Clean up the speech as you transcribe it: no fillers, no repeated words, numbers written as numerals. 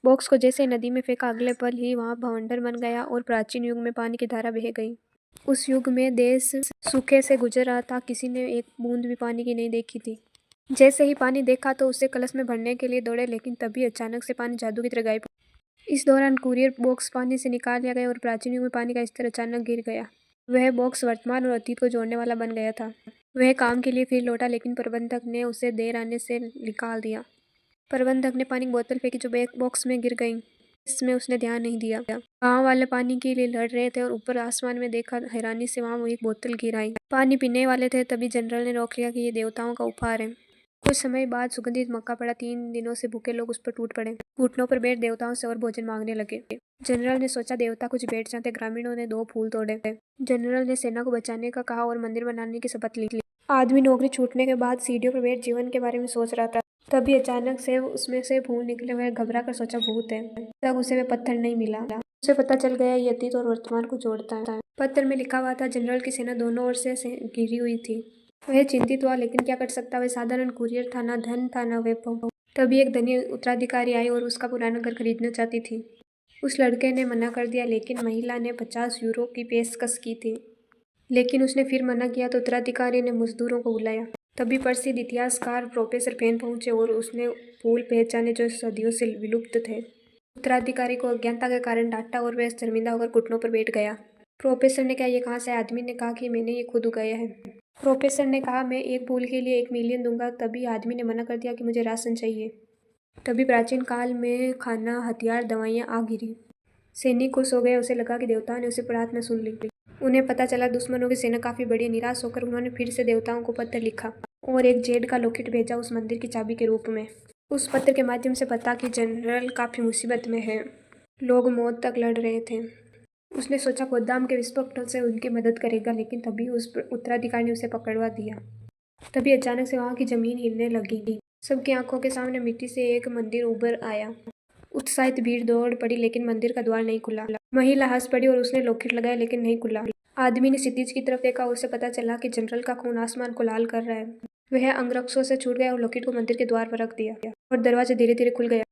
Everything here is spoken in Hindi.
बॉक्स को जैसे ही नदी में फेंका, अगले पल ही वहां भवंडर बन गया और प्राचीन युग में पानी की धारा बह गई। उस युग में देश सूखे से गुजर रहा था, किसी ने एक बूंद भी पानी की नहीं देखी थी। जैसे ही पानी देखा तो उसे कलश में भरने के लिए दौड़े, लेकिन तभी अचानक से पानी जादू की तरह गायब। इस दौरान कुरियर बॉक्स पानी से निकाल लिया गया और प्राचीन युग में पानी का स्तर अचानक गिर गया। वह बॉक्स वर्तमान और अतीत को जोड़ने वाला बन गया था। वह काम के लिए फिर लौटा, लेकिन प्रबंधक ने उसे देर आने से निकाल दिया। प्रबंधक ने पानी की बोतल फेंकी जो बॉक्स में गिर गई। इसमें उसने ध्यान नहीं दिया। गांव वाले पानी के लिए लड़ रहे थे और ऊपर आसमान में देखा हैरानी से वहां एक बोतल गिर आई। पानी पीने वाले थे, तभी जनरल ने रोक लिया कि ये देवताओं का उपहार है। कुछ समय बाद सुगंधित मक्का पड़ा। 3 दिनों से भूखे लोग उस पर टूट पड़े, घुटनों पर बैठ देवताओं से और भोजन मांगने लगे। जनरल ने सोचा देवता कुछ भेंट चाहते। ग्रामीणों ने 2 फूल तोड़े। जनरल ने सेना को बचाने का कहा और मंदिर बनाने की शपथ ली। आदमी नौकरी छूटने के बाद सीढ़ियों पर बैठ जीवन के बारे में सोच रहा था। तभी अचानक से उसमें से फूल निकले। वह घबरा कर सोचा भूत है। तब उसे वह पत्थर नहीं मिला। उसे पता चल गया ये अतीत और वर्तमान को जोड़ता है। पत्थर में लिखा हुआ था जनरल की सेना दोनों ओर से घिरी हुई थी। वह चिंतित हुआ, लेकिन क्या कर सकता। वह साधारण कुरियर था, ना धन था ना वैभव। तभी एक धनी उत्तराधिकारी आई और उसका पुराना घर खरीदना चाहती थी। उस लड़के ने मना कर दिया, लेकिन महिला ने 50 यूरो की पेशकश की थी। लेकिन उसने फिर मना किया तो उत्तराधिकारी ने मजदूरों को बुलाया। तभी प्रसिद्ध इतिहासकार प्रोफेसर पेन पहुंचे और उसने फूल पहचाने जो सदियों से विलुप्त थे। उत्तराधिकारी को अज्ञानता के कारण डांटा और वह शर्मिंदा होकर घुटनों पर बैठ गया। प्रोफेसर ने कहा, ये कहाँ से है? आदमी ने कहा कि मैंने ये खुद उगाया है। प्रोफेसर ने कहा, मैं एक फूल के लिए 1 मिलियन दूंगा। तभी आदमी ने मना कर दिया कि मुझे राशन चाहिए। तभी प्राचीन काल में खाना, हथियार, दवाइयाँ आ गिरी। सैनिक खुश हो गए। उसे लगा कि देवताओं ने उसे प्रार्थना सुन ली। उन्हें पता चला दुश्मनों की सेना काफी बड़ी। निराश होकर उन्होंने फिर से देवताओं को पत्र लिखा और एक जेड का लॉकेट भेजा उस मंदिर की चाबी के रूप में। उस पत्र के माध्यम से पता कि जनरल काफी मुसीबत में है, लोग मौत तक लड़ रहे थे। उसने सोचा गोदाम के विस्फोट से उनकी मदद करेगा, लेकिन तभी उस उत्तराधिकारी ने उसे पकड़वा दिया। तभी अचानक से वहां की जमीन हिलने लगी। सबकी आंखों के सामने मिट्टी से एक मंदिर उभर आया। उत्साहित भीड़ दौड़ पड़ी, लेकिन मंदिर का द्वार नहीं खुला। महिला हंस पड़ी और उसने लॉकेट लगाया, लेकिन नहीं खुला। आदमी ने क्षितिज की तरफ देखा और उसे पता चला कि जनरल का खून आसमान को लाल कर रहा है। वह अंगरक्षों से छूट गया और लॉकेट को मंदिर के द्वार पर रख दिया और दरवाजा धीरे धीरे खुल गया।